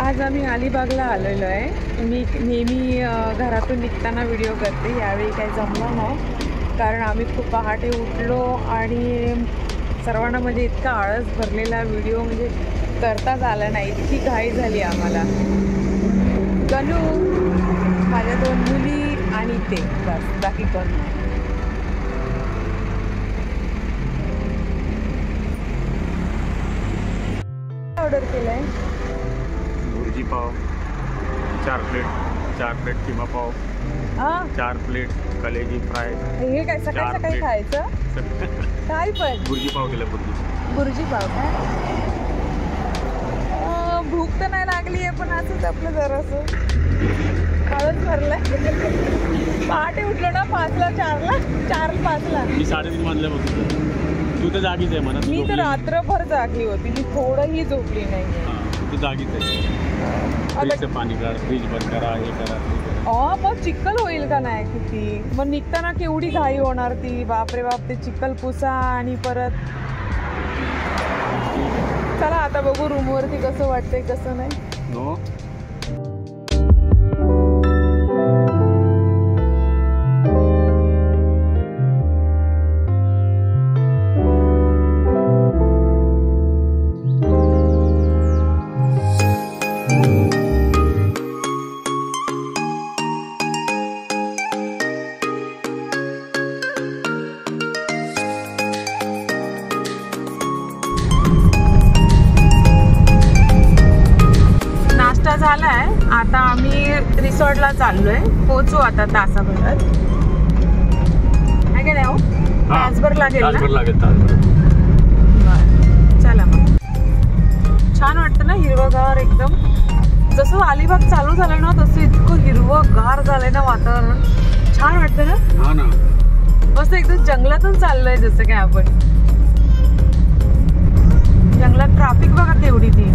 आज आम्ही अलिबागला आलेलो आहे। मी नेहमी घरातून निघताना व्हिडिओ करते, यावेळी काही जमलं नाही कारण आम्ही खूप पहाटे उठलो आणि सर्वांना म्हणजे इतका आळस भरलेला व्हिडिओ म्हणजे करताच आला नाही, इतकी घाई झाली आम्हाला। गणू, माझ्या 2 मुली आणि ते बस, बाकी कोण नाही। ऑर्डर केलंय भुर्जी पाव 4 प्लेट किमा पाव 4 प्लेट कलेजी फ्राय। हे काय सकाळी सकाळी खायचं काय? पण भुर्जी पाव केलं, भुर्जी पाव काय? भूक तर नाही लागली आहे पण असंच आपलं जरासं आळस भरलाय। पहाटे उठलो ना 5ला 4ला 4-5ला। मी 3:30 वाजल्या बघतो। तू तर जागीच आहे म्हणा। मी तर रात्रभर जागी होती, मी थोडंही झोपली नाही। तू जागीच आहे। फ्रीजचं पाणी काढ, फ्रीज बंद करा, हे करा। मग चिखल होईल का नाही किती? मग निघताना केवढी घाई होणार ती, बापरे बाप, ते चिखल पुसा आणि परत। चला आता बघू रूमवरती कसं वाटतंय कसं नाही। नो झालाय। आता आम्ही रिसॉर्टला चाललोय, पोहोचू आता तासाभरात। काय नाही हो, तासभर लागेल ना? चला मग। छान वाटतं ना, हिरवगार एकदम। जसं अलिबाग चालू झालं ना तसं इतकं हिरवगार झालंय ना वातावरण, छान वाटतं ना। हा ना, मस्त एकदम जंगलातून चाललोय जसं काय आपण। जंगलात ट्रॅफिक बघा केवढी ती।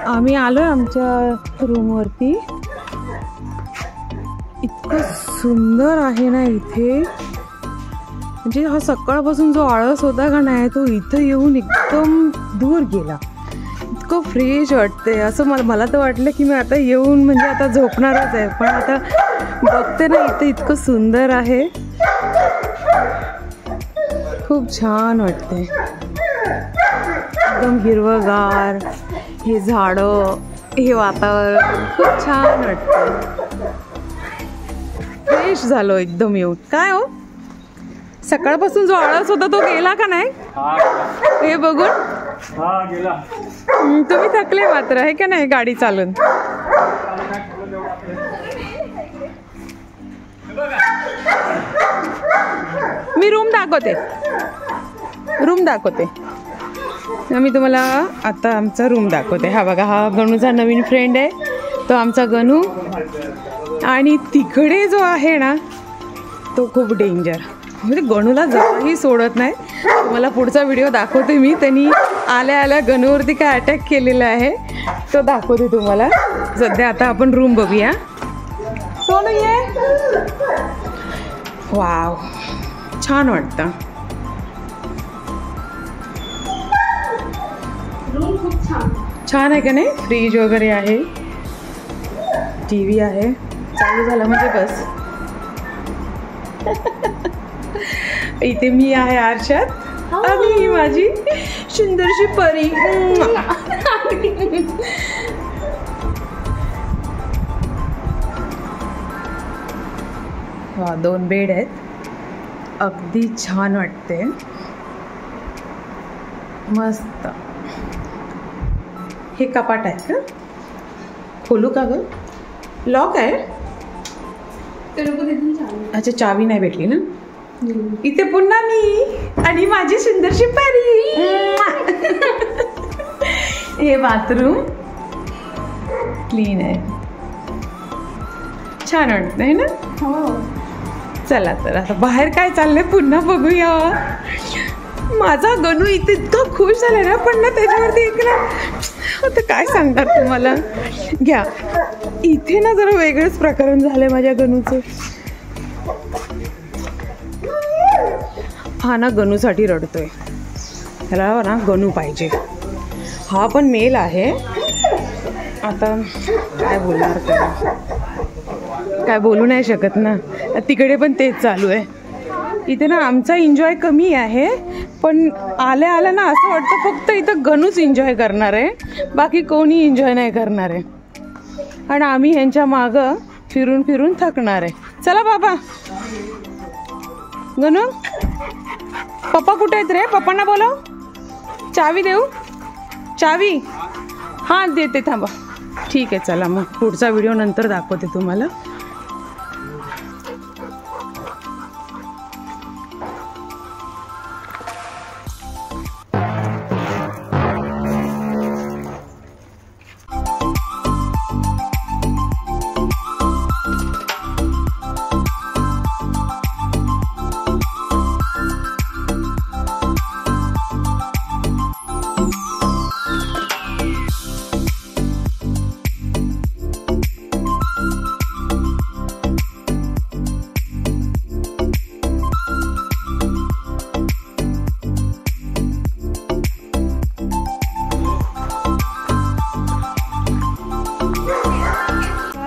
आम्ही आलोय आमच्या रूमवरती। इतकं सुंदर आहे ना इथे, म्हणजे हा सकाळपासून जो आळस होता का नाही तो इथं येऊन एकदम दूर गेला। इतकं फ्रेश वाटतंय असं मला तर वाटलं की मी आता येऊन म्हणजे आता झोपणारच आहे, पण आता बघते ना इथं इतकं सुंदर आहे, खूप छान वाटतंय। एकदम हिरवगार, हे झाडं, हे वातावरण खूप छान वाटतं। फ्रेश झालो एकदम येऊन। काय हो, सकाळपासून जो आळस होता तो गेला का नाही हे बघून? गेला। तुम्ही थकले मात्र आहे का नाही गाडी चालून? मी रूम दाखवते। मी तुम्हाला आता आमचा रूम दाखवते। हा बघा, हा गणूचा नवीन फ्रेंड आहे, तो आमचा गणू। आणि तिकडे जो आहे ना तो खूप डेंजर, म्हणजे गणूला जराही सोडत नाही. तुम्हाला पुढचा व्हिडिओ दाखवते मी. त्यांनी आल्या आल्या गणूवरती काय अटॅक केलेला आहे तो दाखवते तुम्हाला. सध्या आता आपण रूम बघूया. सोनू ये. वाव, छान वाटतं. रूम खूप छान आहे का नाही? फ्रीज वगैरे आहे, TV आहे. चालू झालं म्हणजे बस. इथे मी आहे आरशात आणि ही माझी सुंदरशी परी. वा, 2 बेड आहेत. अगदी छान वाटते, मस्त. हे कपाट आहेत का? खोलू का ग? लॉक आहे. अच्छा, चावी नाही भेटली ना. इथे पुन्हा मी आणि माझी सुंदरशी परी. हे बाथरूम क्लीन आहे, छान वाटत आहे ना. हो. चला तर आता बाहेर काय चाललंय पुन्हा बघूया. माझा गणू इथे इतका खुश झाला ना, पण ना त्याच्यावरती एक ना आता काय सांगणार तुम्हाला. घ्या, इथे ना जरा वेगळंच प्रकरण झालंय माझ्या गणूचं. हा ना गणूसाठी रडतोय. ह्याला ना गणू पाहिजे. हा पण मेल आहे. आता काय बोलणार त्याला, काय बोलू नाही शकत ना. तिकडे पण तेच चालू आहे. इथे ना आमचा एन्जॉय कमी आहे, पण आल्या आल्या ना असं वाटतं फक्त इथं गणूच एन्जॉय करणार आहे, बाकी कोणी एन्जॉय नाही करणार आहे. आणि आम्ही ह्यांच्या मागं फिरून फिरून थकणार आहे. चला बाबा. गणू, पप्पा कुठे आहेत रे? पप्पांना बोलव. चावी देऊ? चावी? हां देते, थांबा. ठीक आहे, चला मग पुढचा व्हिडिओ नंतर दाखवते तुम्हाला.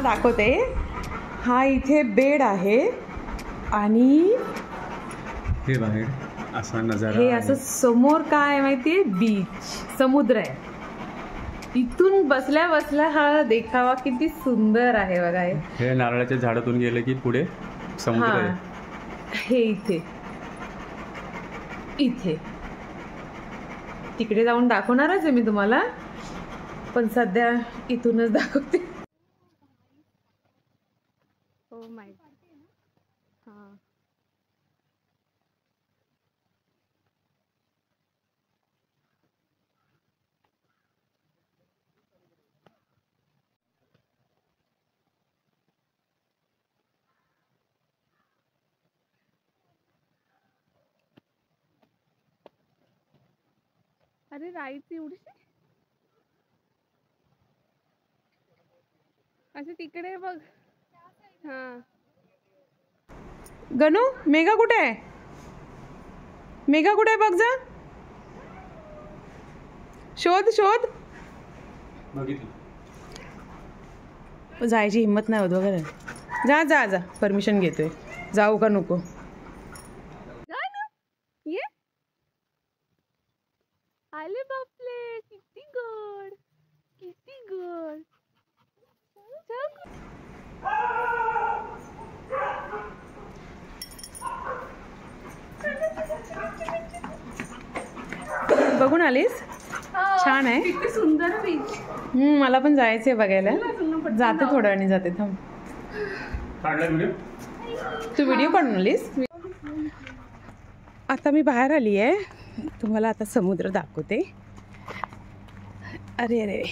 दाखवते. हा इथे बेड आहे आणि हे बाहेर असा नजारा. हे असं समोर काय माहितीये, बीच, समुद्र आहे. इथून बसल्या बसल्या हा देखावा किती सुंदर आहे बघा. हे नारळाच्या झाडातून गेलं की पुढे समुद्र आहे. हे इथे इथे तिकडे जाऊन दाखवणारच आहे मी तुम्हाला, पण सध्या इथूनच दाखवते. Oh my God. हां. अरे राईट एवढीशी असं तिकडे बघ. हां. गणू, मेघा कुठे आहे? मेघा कुठे आहे बघ जा. शोध शोध. जायची हिंमत नाही होत वगैरे. जा जा जा, परमिशन घेतोय. जाऊ का नको? ये आले बापले. किती गोड, किती गोड. बघून आलीस? छान आहे, किती सुंदर बीच. मला पण जायचंय बघायला. जाते थोड्या वेळाने जाते. थांब. तू व्हिडिओ काढून आलीस? आता मी बाहेर आली आहे. तुम्हाला आता समुद्र दाखवते. अरे अरे,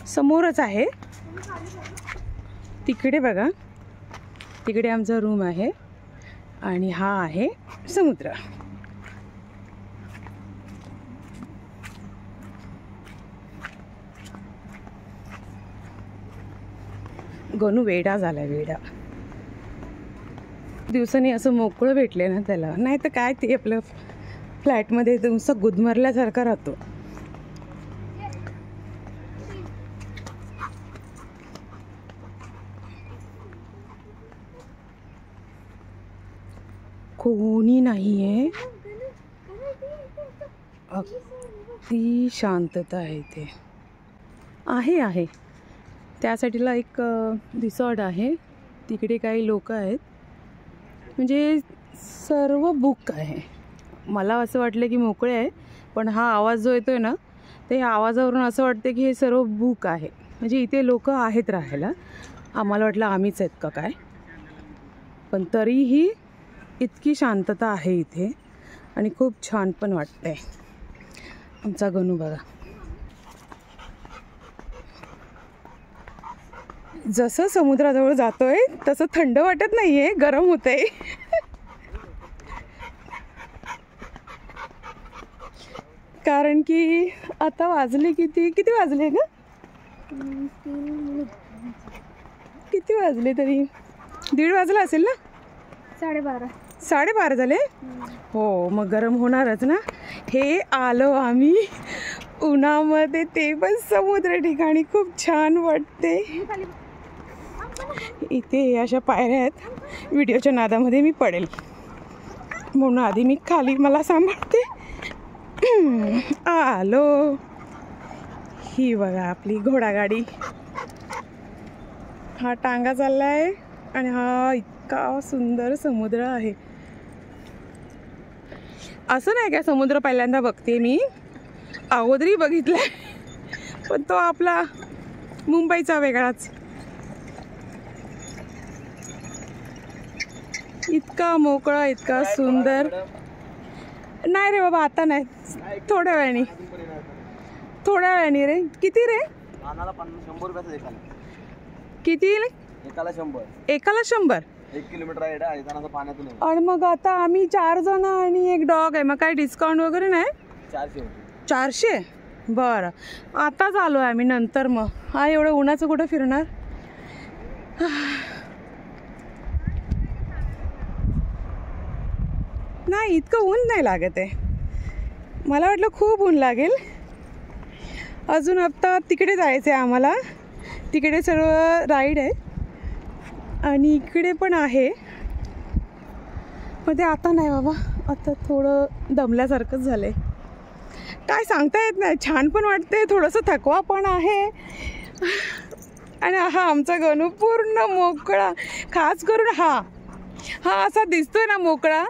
समोरच आहे. तिकडे बघा, तिकडे आमचा रूम आहे आणि हा आहे समुद्र. गणू वेडा झाला, वेडा. दिवसांनी असं मोकळं भेटले ना त्याला, नाही तर काय ते आपलं फ्लॅटमध्ये नुसतं गुदमरल्यासारखा राहतो. कोणी नाही आहे, अगदी शांतता आहे इथे. आहे त्यासाठीला एक रिसॉर्ट आहे, तिकडे काही लोक आहेत, म्हणजे सर्व बुक आहे. मला असं वाटलं की मोकळे आहे, पण हा आवाज जो येतोय ना, ते ह्या आवाजावरून असं वाटतं की हे सर्व बुक आहे, म्हणजे इथे लोक आहेत राहायला. आम्हाला वाटलं आम्हीच आहेत का काय, पण तरीही इतकी शांतता आहे इथे आणि खूप छान पण वाटतंय. आमचा गणू बघा, जसं समुद्राजवळ जातोय तसं थंड वाटत नाहीये, गरम होतंय. कारण की आता वाजले किती वाजले ग? किती वाजले तरी 1:30 वाजला असेल ना? 12:30 झाले. हो, मग गरम होणारच ना. हे आलो आम्ही उन्हामध्ये, ते पण समुद्र ठिकाणी. खूप छान वाटते इथे. अशा पायऱ्या आहेत, व्हिडिओच्या नादामध्ये मी पडेल म्हणून आधी मी खाली मला सांभाळते. आलो. ही बघा आपली घोडागाडी, हा टांगा चाललाय आणि हा इतका सुंदर समुद्र आहे. असं नाही का समुद्र पहिल्यांदा बघते मी, अगोदरी बघितलाय, पण तो आपला मुंबईचा वेगळाच. इतका मोकळा, इतका सुंदर. नाही रे बाबा, आता नाही, थोड्या वेळाने रे. किती रे? 100 किती? एकाला 100. एकाला 100. 1 किलोमीटर आहे येताना पाण्यातून. आणि मग आता आम्ही 4 जण आणि एक डॉग आहे, मग काय डिस्काउंट वगैरे नाही? 400. 400. बरं, आताच आलो आहे आम्ही, नंतर मग हा एवढं उन्हाचं कुठं फिरणार. नाही, इतकं ऊन नाही लागत आहे. मला वाटलं खूप ऊन लागेल. अजून आता तिकडे जायचं आहे आम्हाला, तिकडे सर्व राईड आहे आणि इकडे पण आहे, पण ते आता नाही बाबा, आता थोडं दमल्यासारखंच झालं आहे. काय सांगता येत नाही, छान पण वाटते, थोडंसं थकवा पण आहे. आणि हा आमचा गणू पूर्ण मोकळा, खास करून हा असा दिसतोय ना मोकळा,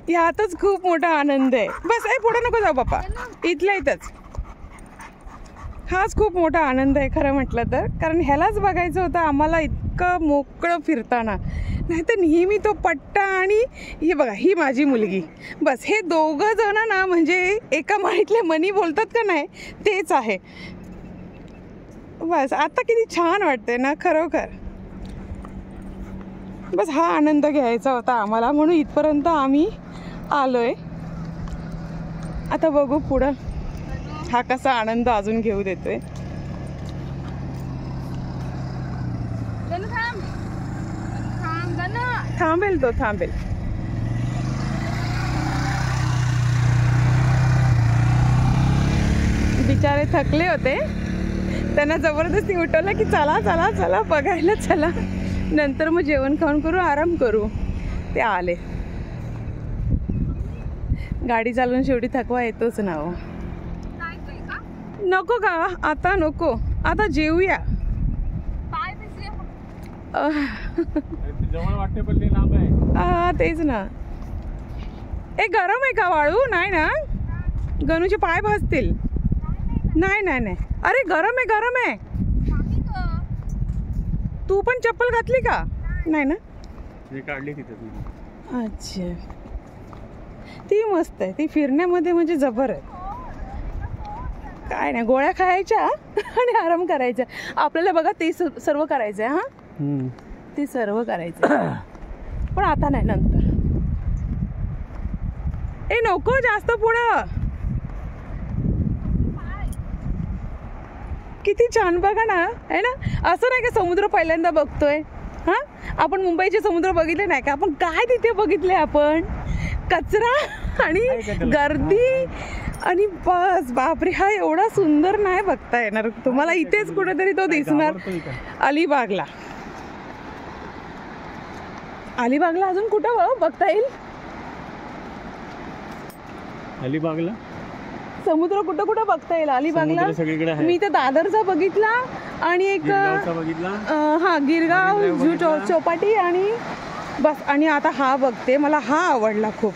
यातच खूप मोठा आनंद आहे. बस पुढे नको जाऊ बाप्पा, इथल्या इथंच. हाच खूप मोठा आनंद आहे खरं म्हटलं तर, कारण ह्यालाच बघायचं होतं आम्हाला इतकं मोकळं फिरताना. नाही तर नेहमी तो पट्टा आणि ही बघा, ही माझी मुलगी, बस हे दोघं जण ना, म्हणजे एका माळीतले मनी बोलतात का नाही, तेच आहे. बस आता किती छान वाटते ना खरोखर. बस हा आनंद घ्यायचा होता आम्हाला, म्हणून इथपर्यंत आम्ही आलोय. आता बघू पुढं हा कसा आनंद अजून घेऊ देतोय. थांबेल तो, थांबेल. बिचारे थकले होते, त्यांना जबरदस्ती उठवलं की चला चला चला बघायला चला, नंतर मग जेवण खाऊन करू, आराम करू. ते आले. गाडी चालवून शेवटी थकवा येतोच ना हो. नको का आता, नको आता जेवूया. जवळ वाटते पण लांब आहे. तेच ना. गरम आहे का वाळू? नाही ना, गणूचे पाय भाजतील. नाही नाही नाही, अरे गरम आहे, गरम आहे. तू पण चप्पल घातली का? नाही ना, मी काढली तिथे. अच्छा, ती मस्त आहे, ती फिरण्यामध्ये म्हणजे जबर आहे. काय नाही, गोळ्या खायच्या आणि आराम करायचा. आपल्याला बघा ते सर्व करायचं आहे. हा ते सर्व करायचं पण आता नाही, नंतर. ए नको जास्त पुढं. किती छान बघा ना, आहे ना. असं नाही का समुद्र पहिल्यांदा बघतोय. हां, आपण मुंबईचे समुद्र बघितले नाही का? आपण काय तिथे बघितले? आपण कचरा आणि गर्दी आणि बस. बापरे, हा एवढा सुंदर नाही बघता येणार तुम्हाला. इथेच कुठेतरी तो दिसणार. अलिबागला. अलिबागला अजून कुठं बघता येईल? अलिबागला समुद्र कुठं कुठं बघता येईल? अलिबागला सगळीकडे आहे. मी तर दादरचा बघितला आणि एक बघितला. हा गिरगाव जू चौपाटी आणि बस. आणि आता हा बघते. मला हा आवडला खूप,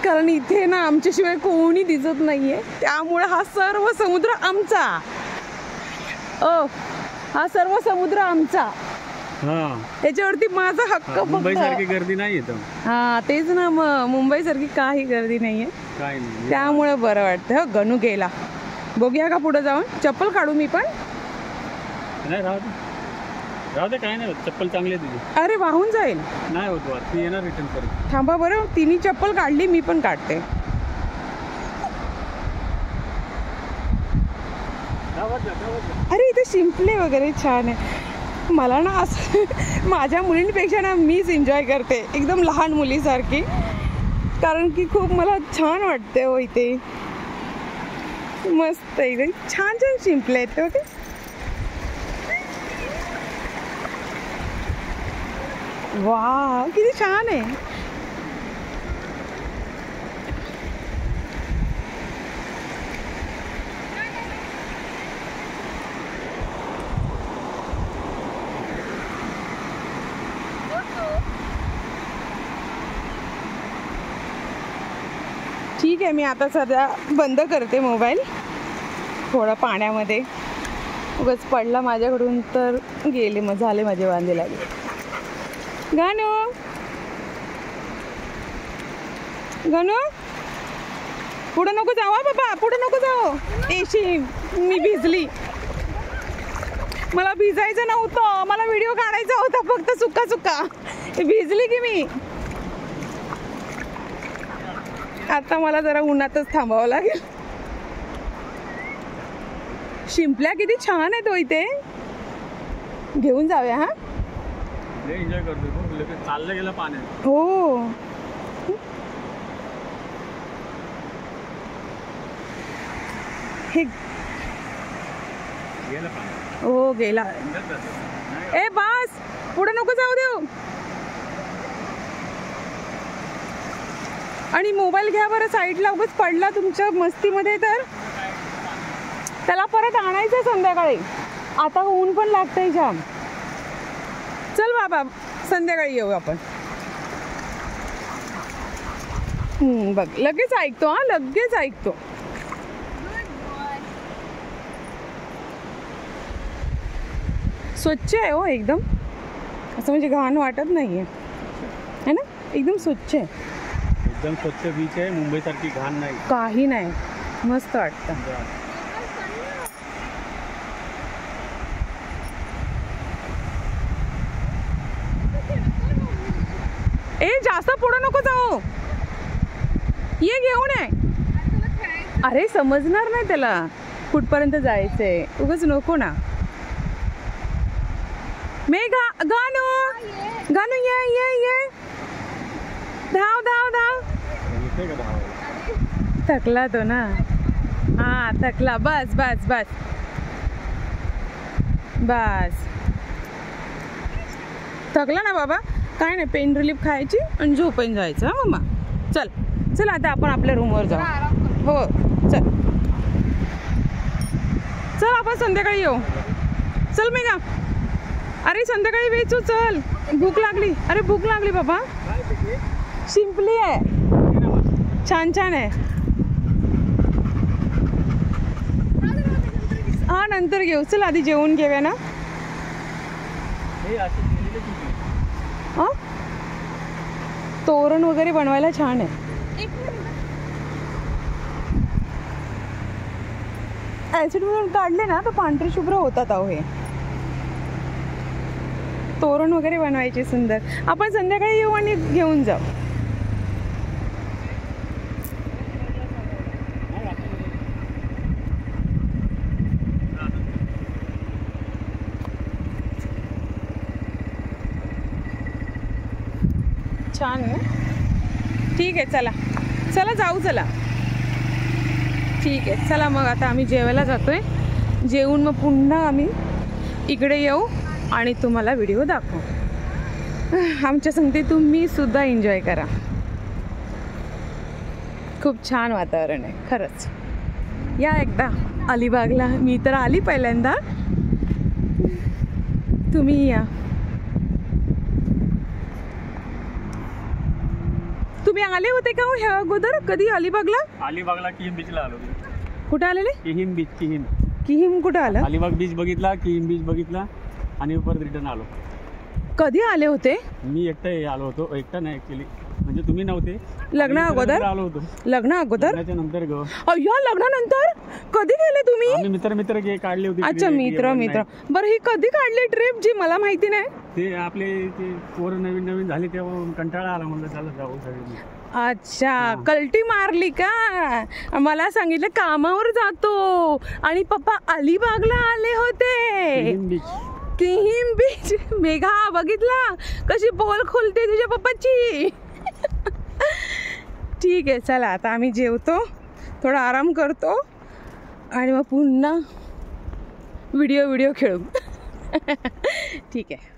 कारण इथे ना आमच्याशिवाय कोणी दिसत नाहीये, त्यामुळे हा सर्व समुद्र आमचा. हा सर्व समुद्र आमचा. त्याच्यावरती माझा हक्क. मुंबई सारखी गर्दी नाही येत. हा तेच ना, मग मुंबई सारखी काही गर्दी नाहीये, काय नाही. त्यामुळे बरं वाटतं. गणू गेला. बघूया का पुढे जाऊन? चप्पल काढू मी पण? नाही, राहू दे, काय नाही होत. चप्पल चांगली आहे तुझी. अरे वाहून जाईल. नाही होत, ती येणार रिटर्न परत. थांबा बरं, तिने चप्पल काढली, मी पण काढते. अरे इथे शिंपले वगैरे छान आहे. मला ना असं माझ्या मुलींपेक्षा ना मीच एन्जॉय करते, एकदम लहान मुलीसारखी, कारण की खूप मला छान वाटते. हो इथे मस्त एकदम छान छान शिंपले आहेत. ओके, वा किती छान आहे. ठीक आहे, मी आता सध्या बंद करते मोबाईल. थोडं पाण्यामध्ये उगाच पडला माझ्याकडून तर गेले, मग झाले माझे वांदे लागले. गणू, गणू पुढं नको जाऊ बाबा, पुढं नको जाऊ. येशी, मी भिजली. मला भिजायचं नव्हतं, मला व्हिडिओ काढायचा होता फक्त सुका सुका. भिजली की मी. आता मला जरा उन्हातच थांबावं लागेल. शिंपल्या किती छान आहेत तो इथे. घेऊन जाऊया. हा एन्जॉय करतो. चाललं गेलं पाण्यात. हो, हे गेलं पाण्यात. हो गेला. ए बस, पुढे नको जाऊ देऊ. आणि मोबाईल घ्या बरं साईडला, उगाच पडला तुमच्या मस्तीमध्ये तर त्याला परत आणायचं संध्याकाळी. आता ऊन पण लागतंय जाम. चल बाबा, संध्याकाळी येऊ आपण. बघ लगेच ऐकतो. हा लगेच ऐकतो. स्वच्छ आहे हो एकदम, असं म्हणजे घाण वाटत नाहीये, है ना. एकदम स्वच्छ आहे, एकदम स्वच्छ बीच आहे. मुंबई सारखी घाण नाही, काही नाही. मस्त वाटतं. ए जास्त पुढं नको जाऊ, ये घेऊन ये. अरे समजणार नाही त्याला कुठपर्यंत जायचंय, उगाच नको ना. मेघा, गानू गानू, ये ये ये, धाव धाव धाव. थकला तो ना. हा थकला. बस बस बस बस, थकला ना बाबा. काय नाही, पेन रिलीफ खायची आणि झोपेन जायचं. हा मम्मा, चल चल आता आपण आपल्या रूमवर जाऊ. हो चल चल, आपण संध्याकाळी येऊ. चल मेघा. अरे संध्याकाळी वेचू, चल. भूक लागली. अरे भूक लागली बाबा. शिंपली आहे, छान छान आहे. हा नंतर घेऊ. चल आधी जेवून घेऊया ना. हा तोरण वगैरे बनवायला छान आहे. ऍसिड म्हणून काढले ना तर पांढरे शुभ्र होतात. अहो हे तोरण वगैरे बनवायचे सुंदर. आपण संध्याकाळी येऊ आणि घेऊन जाऊ. छान आहे. ठीक आहे, चला चला जाऊ. चला ठीक आहे, चला मग आता आम्ही जेवायला जातोय. जेवून मग पुन्हा आम्ही इकडे येऊ आणि तुम्हाला व्हिडिओ दाखवू. आमच्या संगती तुम्ही सुद्धा एन्जॉय करा. खूप छान वातावरण आहे खरंच. या एकदा अलिबागला. मी तर आली पहिल्यांदा, तुम्ही या. तुम्ही आले होते का ह्या अगोदर कधी अलिबागला? अलिबागला किहिम बीचला आलो. कुठे आलेले? किहिम बीच. किहिम कुठं आलं? अलिबाग बीच बघितला, किहिम बीच बघितला आणि परत रिटर्न आलो. कधी आले होते? मी एकटा आलो होतो. एकटा नाही ऍक्च्युली, म्हणजे तुम्ही नव्हते. लग्न अगोदर आलो होतो. लग्न अगोदर? लग्नाच्या नंतर ग. अय्या, लग्नानंतर कधी गेले तुम्ही? आम्ही मित्र काढले होते. अच्छा, मित्र. बरं, ही कधी काढली ट्रिप जी मला माहिती नाही? ते आपले ते पोर नवीन झाले तेव्हा कंटाळा आला, म्हणलं चला जाऊ सगळे. अच्छा, कल्टी मारली का? मला सांगितलं कामावर जातो आणि पप्पा अलिबागला आले होते. किहिम बीच. मेघा बघितला कशी पोल खोलते तुझ्या पप्पाची. ठीक आहे, चला आता आम्ही जेवतो, थोडा आराम करतो आणि मग पुन्हा व्हिडिओ खेळू. ठीक आहे.